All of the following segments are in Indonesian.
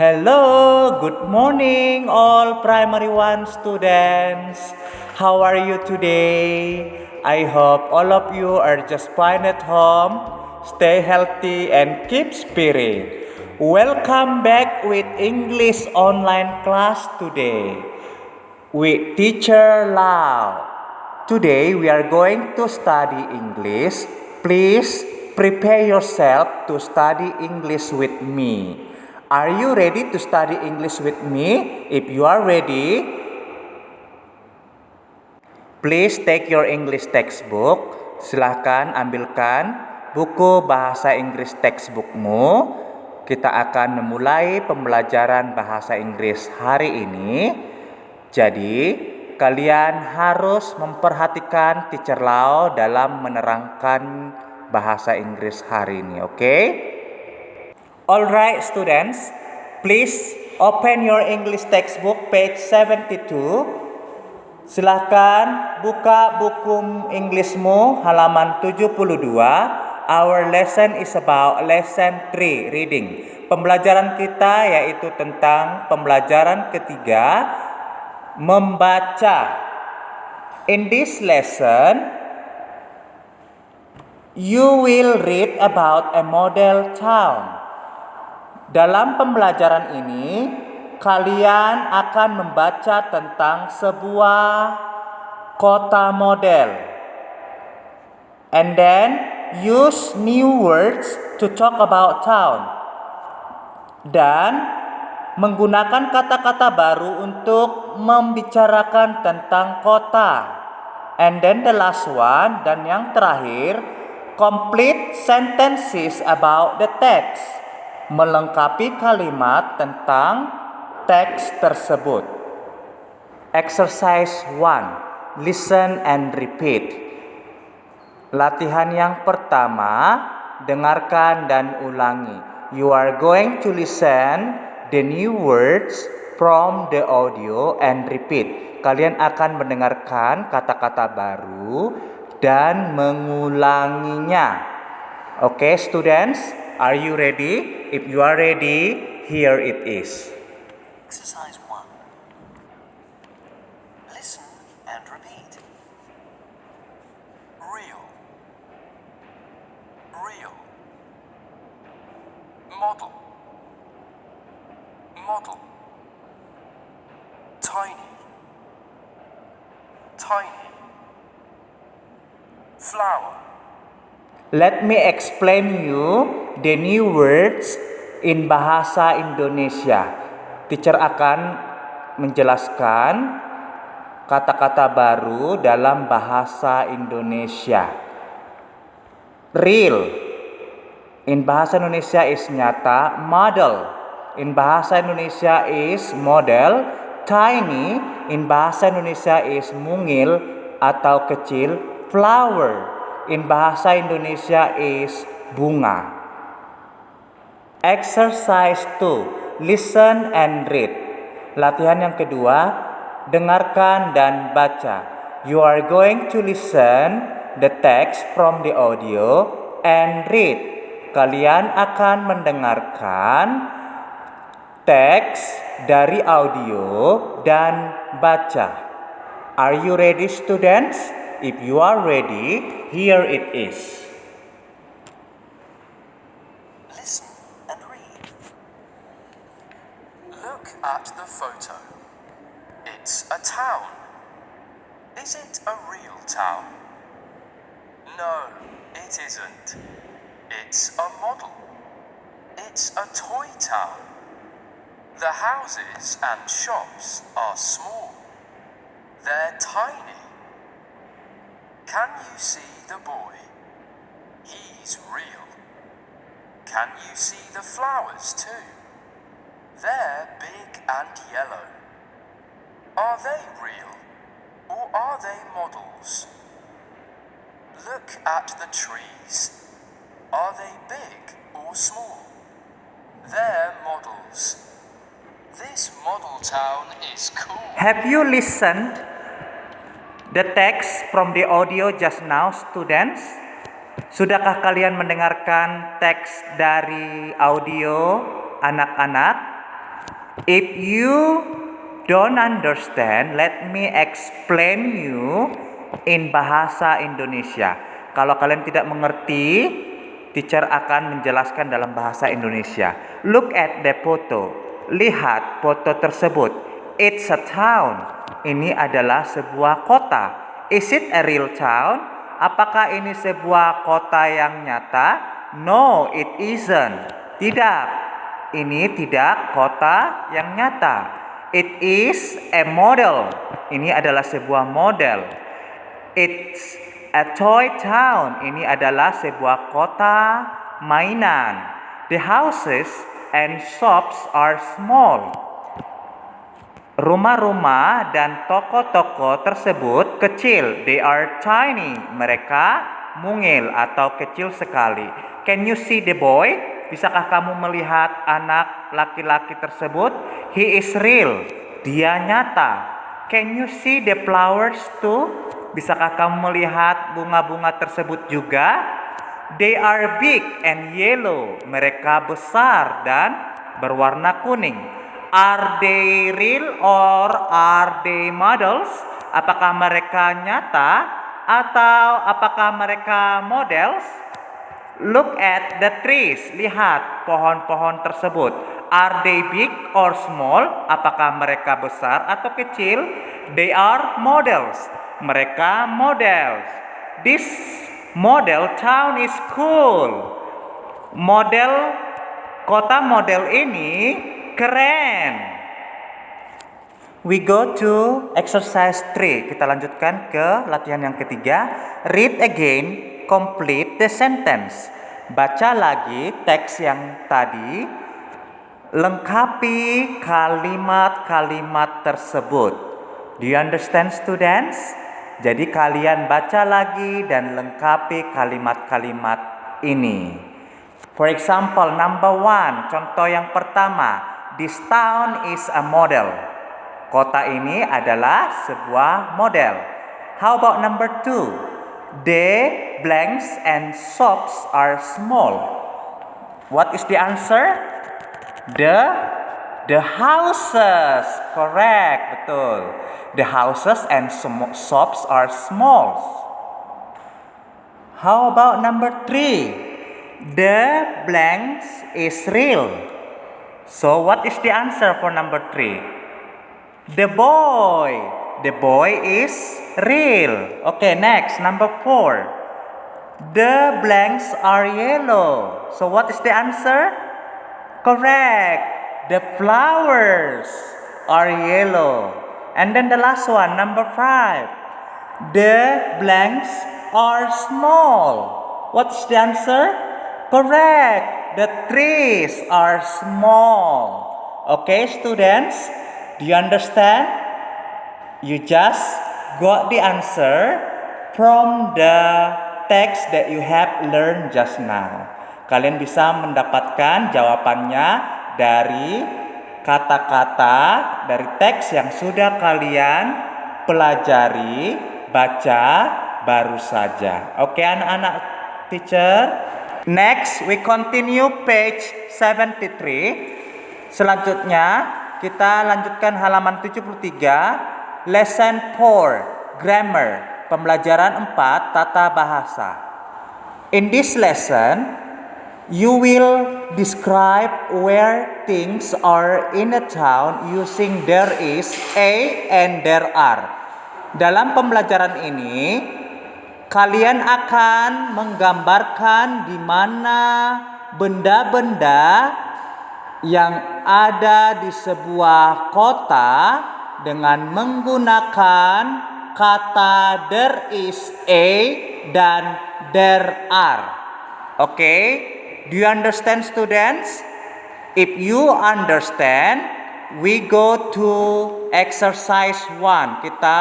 Hello, good morning, all primary one students. How are you today? I hope all of you are just fine at home. Stay healthy and keep spirit. Welcome back with English online class today with Teacher Lau. Today we are going to study English. Please prepare yourself to study English with me. Are you ready to study English with me? If you are ready, please take your English textbook. Silahkan ambilkan buku bahasa Inggris textbookmu. Kita akan memulai pembelajaran bahasa Inggris hari ini. Jadi, kalian harus memperhatikan Teacher Lau dalam menerangkan bahasa Inggris hari ini, oke? Alright students, please open your English textbook page 72. Silahkan buka buku Inggrismu halaman 72. Our lesson is about lesson 3, reading. Pembelajaran kita yaitu tentang pembelajaran ketiga, membaca. In this lesson, you will read about a model town. Dalam pembelajaran ini, kalian akan membaca tentang sebuah kota model. And then, use new words to talk about town. Dan menggunakan kata-kata baru untuk membicarakan tentang kota. And then the last one, dan yang terakhir, complete sentences about the text. Melengkapi kalimat tentang teks tersebut. Exercise 1. Listen and repeat. Latihan yang pertama, dengarkan dan ulangi. You are going to listen the new words from the audio and repeat. Kalian akan mendengarkan kata-kata baru dan mengulanginya. Okay, students? Are you ready? If you are ready, here it is. Exercise 1. Listen and repeat. Real. Real. Model. Model. Tiny. Tiny. Flower. Let me explain you the new words in bahasa Indonesia. Teacher akan menjelaskan kata-kata baru dalam bahasa Indonesia. Real in bahasa Indonesia is nyata. Model in bahasa Indonesia is model. Tiny in bahasa Indonesia is mungil atau kecil. Flower in bahasa Indonesia is bunga. Exercise 2. Listen and read. Latihan yang kedua, dengarkan dan baca. You are going to listen the text from the audio and read. Kalian akan mendengarkan teks dari audio dan baca. Are you ready, students? If you are ready, here it is. Listen and read. Look at the photo. It's a town. Is it a real town? No, it isn't. It's a model. It's a toy town. The houses and shops are small. They're tiny. Can you see the boy? He's real. Can you see the flowers too? They're big and yellow. Are they real or are they models? Look at the trees. Are they big or small? They're models. This model town is cool. Have you listened the text from the audio just now, students? Sudahkah kalian mendengarkan teks dari audio anak-anak? If you don't understand, let me explain you in bahasa Indonesia. Kalau kalian tidak mengerti, teacher akan menjelaskan dalam bahasa Indonesia. Look at the photo. Lihat foto tersebut. It's a town. Ini adalah sebuah kota. Is it a real town? Apakah ini sebuah kota yang nyata? No, it isn't. Tidak. Ini tidak kota yang nyata. It is a model. Ini adalah sebuah model. It's a toy town. Ini adalah sebuah kota mainan. The houses and shops are small. Rumah-rumah dan toko-toko tersebut kecil. They are tiny. Mereka mungil atau kecil sekali. Can you see the boy? Bisakah kamu melihat anak laki-laki tersebut? He is real. Dia nyata. Can you see the flowers too? Bisakah kamu melihat bunga-bunga tersebut juga? They are big and yellow. Mereka besar dan berwarna kuning. Are they real or are they models? Apakah mereka nyata atau apakah mereka models? Look at the trees. Lihat pohon-pohon tersebut. Are they big or small? Apakah mereka besar atau kecil? They are models. Mereka models. This model town is cool. Kota model ini keren. We go to exercise 3. Kita lanjutkan ke latihan yang ketiga. Read again, complete the sentence. Baca lagi teks yang tadi. Lengkapi kalimat-kalimat tersebut. Do you understand, students? Jadi kalian baca lagi dan lengkapi kalimat-kalimat ini. For example, number 1, contoh yang pertama. This town is a model. Kota ini adalah sebuah model. How about number 2? The blanks and shops are small. What is the answer? The houses. Correct, betul. The houses and shops are small. How about number 3? The blanks is real. So what is the answer for number 3? The boy. The boy is real. Okay, next, number 4. The blanks are yellow. So what is the answer? Correct. The flowers are yellow. And then the last one, number 5. The blanks are small. What's the answer? Correct. The trees are small. Okay, students? Do you understand? You just got the answer from the text that you have learned just now. Kalian bisa mendapatkan jawabannya dari kata-kata dari teks yang sudah kalian pelajari, baca baru saja. Oke, anak-anak teacher. Next, we continue page 73. Selanjutnya, kita lanjutkan halaman 73, lesson 4, grammar, pembelajaran 4, tata bahasa. In this lesson, you will describe where things are in a town using there is, a, and there are. Dalam pembelajaran ini, kalian akan menggambarkan di mana benda-benda yang ada di sebuah kota dengan menggunakan kata there is, a, dan there are. Okay? Do you understand, students? If you understand, we go to exercise 1. Kita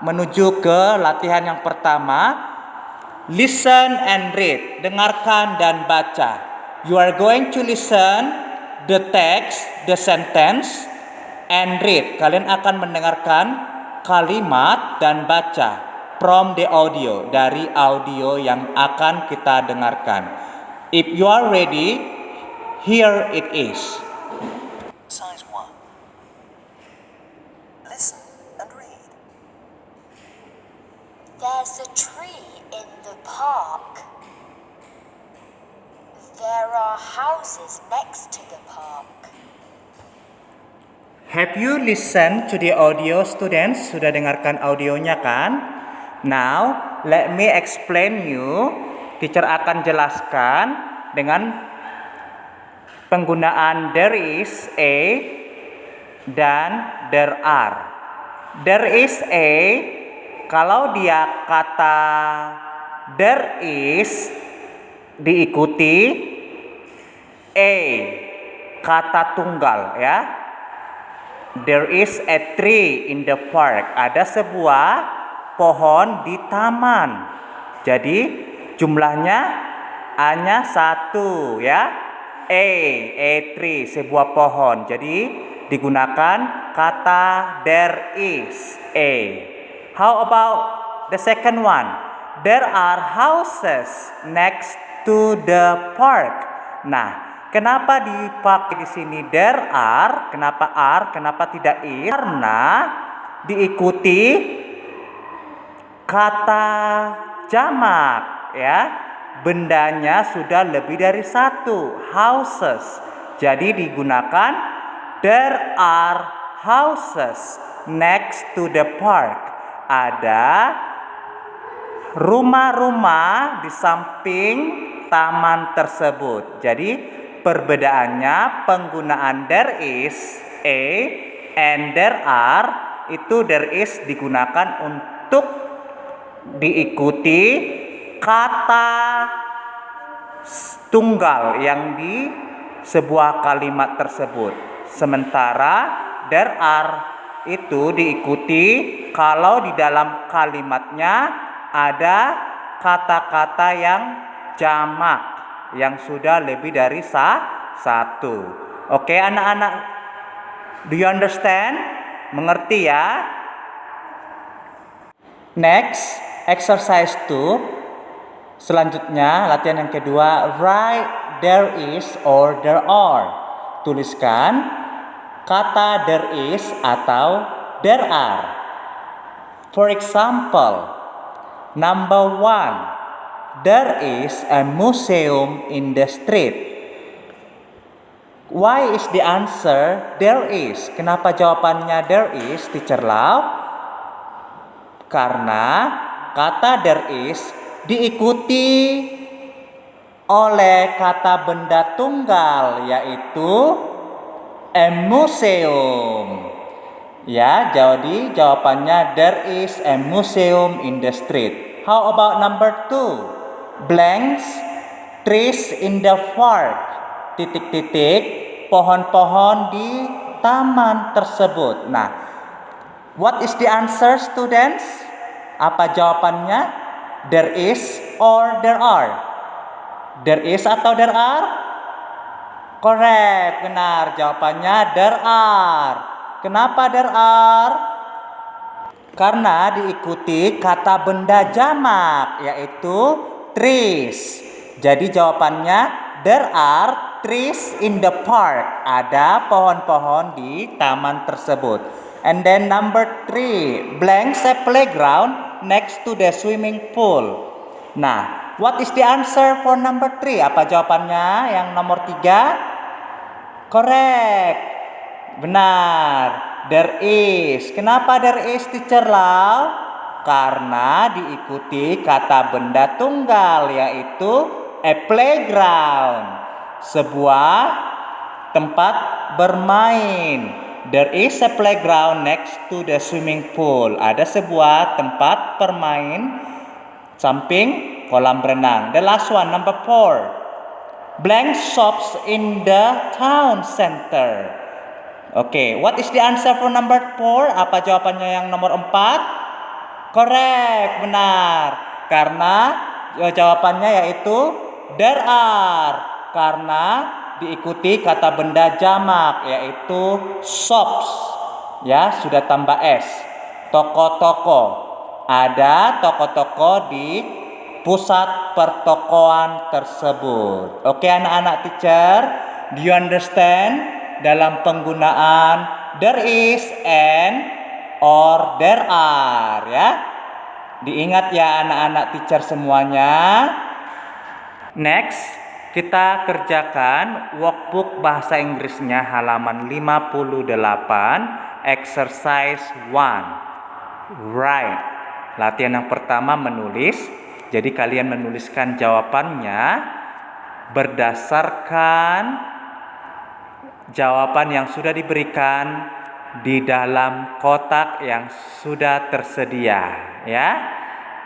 menuju ke latihan yang pertama. Listen and read. Dengarkan dan baca. You are going to listen the text, the sentence, and read. Kalian akan mendengarkan kalimat dan baca from the audio, dari audio yang akan kita dengarkan. If you are ready, here it is. Size 1. houses next to the park. Have you listened to the audio, students? Sudah dengarkan audionya kan? Now, let me explain you. Teacher akan jelaskan dengan penggunaan there is a dan there are. There is a, kalau dia kata there is diikuti a, kata tunggal ya. There is a tree in the park. Ada sebuah pohon di taman. Jadi jumlahnya hanya satu ya. A tree, sebuah pohon. Jadi digunakan kata there is a. How about the second one? There are houses next to the park. Nah, kenapa dipakai di sini there are? Kenapa are? Kenapa tidak is? Karena diikuti kata jamak ya. Bendanya sudah lebih dari satu, houses. Jadi digunakan there are houses next to the park. Ada rumah-rumah di samping taman tersebut. Jadi perbedaannya penggunaan there is a and there are, itu there is digunakan untuk diikuti kata tunggal yang di sebuah kalimat tersebut. Sementara there are itu diikuti kalau di dalam kalimatnya ada kata-kata yang jamak yang sudah lebih dari satu. Oke, anak-anak, do you understand? Mengerti ya? Next, exercise 2. Selanjutnya, latihan yang kedua, write there is or there are. Tuliskan kata there is atau there are. For example, number 1, there is a museum in the street. Why is the answer there is? Kenapa jawabannya there is, Teacher Lau? Karena kata there is diikuti oleh kata benda tunggal, yaitu a museum. Ya, jadi jawabannya there is a museum in the street. How about number 2? Blanks, trees in the park. Titik-titik, pohon-pohon di taman tersebut. Nah, what is the answer, students? Apa jawabannya? There is or there are? There is atau there are? Correct, benar. Jawabannya there are. Kenapa there are? Karena diikuti kata benda jamak, yaitu trees. Jadi jawabannya there are trees in the park. Ada pohon-pohon di taman tersebut. And then number 3, blanks a playground next to the swimming pool. Nah, what is the answer for number 3? Apa jawabannya yang nomor 3? Correct. Benar. There is. Kenapa there is, Teacher Lau? Karena diikuti kata benda tunggal, yaitu a playground. Sebuah tempat bermain. There is a playground next to the swimming pool. Ada sebuah tempat bermain samping kolam renang. The last one, number 4. Blank shops in the town center. Okay, what is the answer for number 4? Apa jawabannya yang nomor 4? Correct, benar. Karena jawabannya yaitu there are. Karena diikuti kata benda jamak, yaitu shops. Ya, sudah tambah S. Toko-toko. Ada toko-toko di pusat pertokoan tersebut. Oke, anak-anak teacher, do you understand dalam penggunaan there is and or there are ya? Diingat ya anak-anak teacher semuanya. Next, Kita kerjakan workbook bahasa Inggrisnya halaman 58, exercise 1. Write. Latihan yang pertama menulis. Jadi kalian menuliskan jawabannya berdasarkan jawaban yang sudah diberikan di dalam kotak yang sudah tersedia, ya.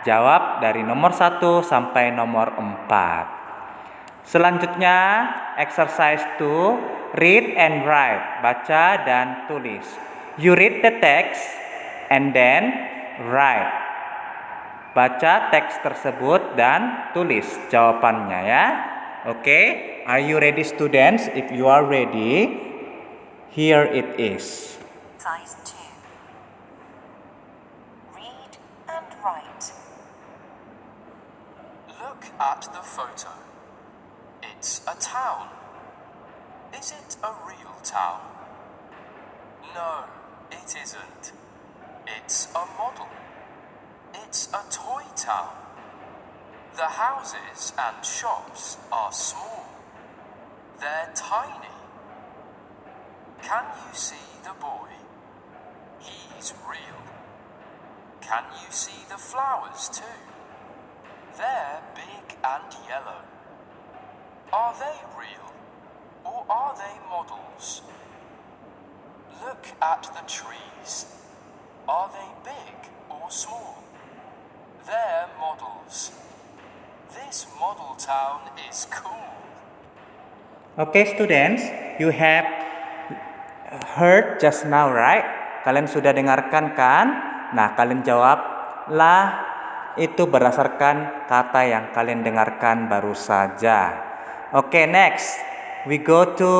Jawab dari nomor 1 sampai nomor 4. Selanjutnya, exercise 2, read and write, baca dan tulis. You read the text and then write. Baca teks tersebut dan tulis jawabannya, ya. Oke, are you ready students? If you are ready, here it is. Size 2. Read and write. Look at the photo. It's a town. Is it a real town? No, it isn't. It's a model. It's a toy town. The houses and shops are small. They're tiny. Can you see the boy? He's real. Can you see the flowers too? They're big and yellow. Are they real or are they models? Look at the trees. Are they big or small? They're models. This model town is cool. Okay, students, you have heard just now, right? Kalian sudah dengarkan kan? Nah, kalian jawablah itu berdasarkan kata yang kalian dengarkan baru saja. Okay, next we go to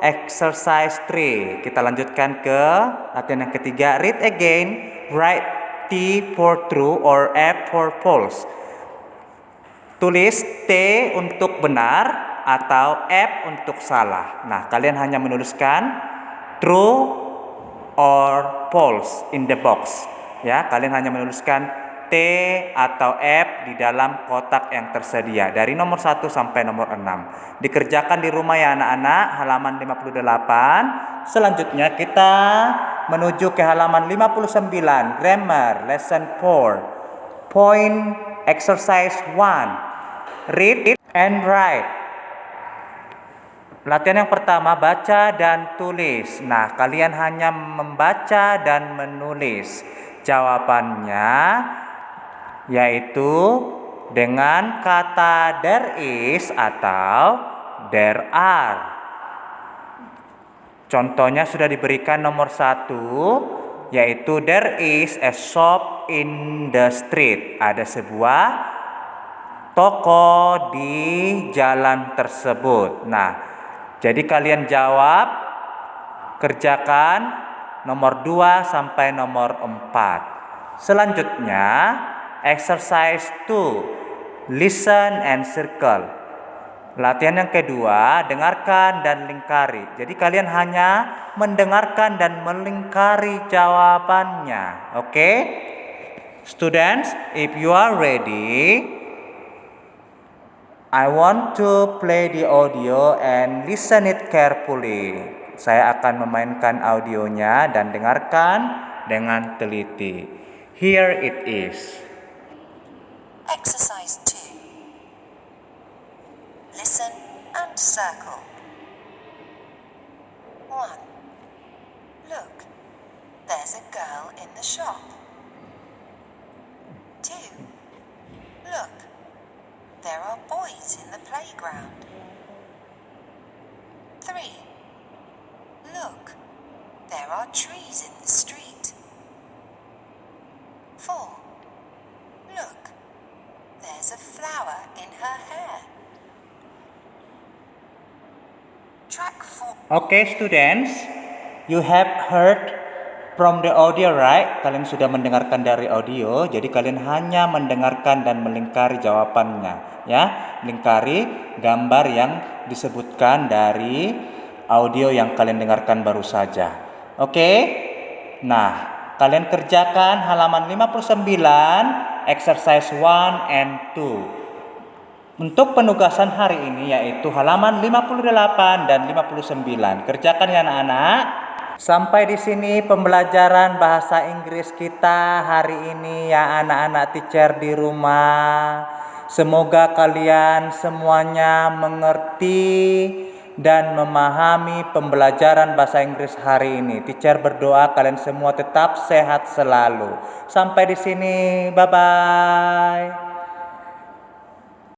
exercise 3. Kita lanjutkan ke latihan yang ketiga. Read again. Write T for true or F for false. Tulis T untuk benar atau F untuk salah. Nah, kalian hanya menuliskan true or false in the box. Ya, kalian hanya menuliskan T atau F di dalam kotak yang tersedia dari nomor 1 sampai nomor 6. Dikerjakan di rumah ya anak-anak, halaman 58. Selanjutnya kita menuju ke halaman 59, grammar lesson 4. Point exercise 1. Read and write. Latihan yang pertama, baca dan tulis. Nah, kalian hanya membaca dan menulis. Jawabannya yaitu dengan kata there is atau there are. Contohnya sudah diberikan nomor 1, yaitu there is a shop in the street. Ada sebuah toko di jalan tersebut. Nah, jadi kalian jawab, kerjakan nomor 2 sampai nomor 4. Selanjutnya, exercise 2, listen and circle. Latihan yang kedua, dengarkan dan lingkari. Jadi kalian hanya mendengarkan dan melingkari jawabannya. Oke? Students, if you are ready, I want to play the audio and listen it carefully. Saya akan memainkan audionya dan dengarkan dengan teliti. Here it is. Exercise 2. Listen and circle. 1. Look, there's a girl in the shop. 2. Look, there are boys in the playground. 3. Look, there are trees in the street. 4. Look, there's a flower in her hair. Track 4. Okay, students, you have heard from the audio, right? Kalian sudah mendengarkan dari audio, jadi kalian hanya mendengarkan dan melingkari jawabannya, ya. Lingkari gambar yang disebutkan dari audio yang kalian dengarkan baru saja. Oke? Nah, kalian kerjakan halaman 59, exercise 1 and 2. Untuk penugasan hari ini yaitu halaman 58 dan 59. Kerjakan ya anak-anak. Sampai di sini pembelajaran bahasa Inggris kita hari ini ya anak-anak teacher di rumah. Semoga kalian semuanya mengerti dan memahami pembelajaran bahasa Inggris hari ini. Teacher berdoa kalian semua tetap sehat selalu. Sampai di sini. Bye bye.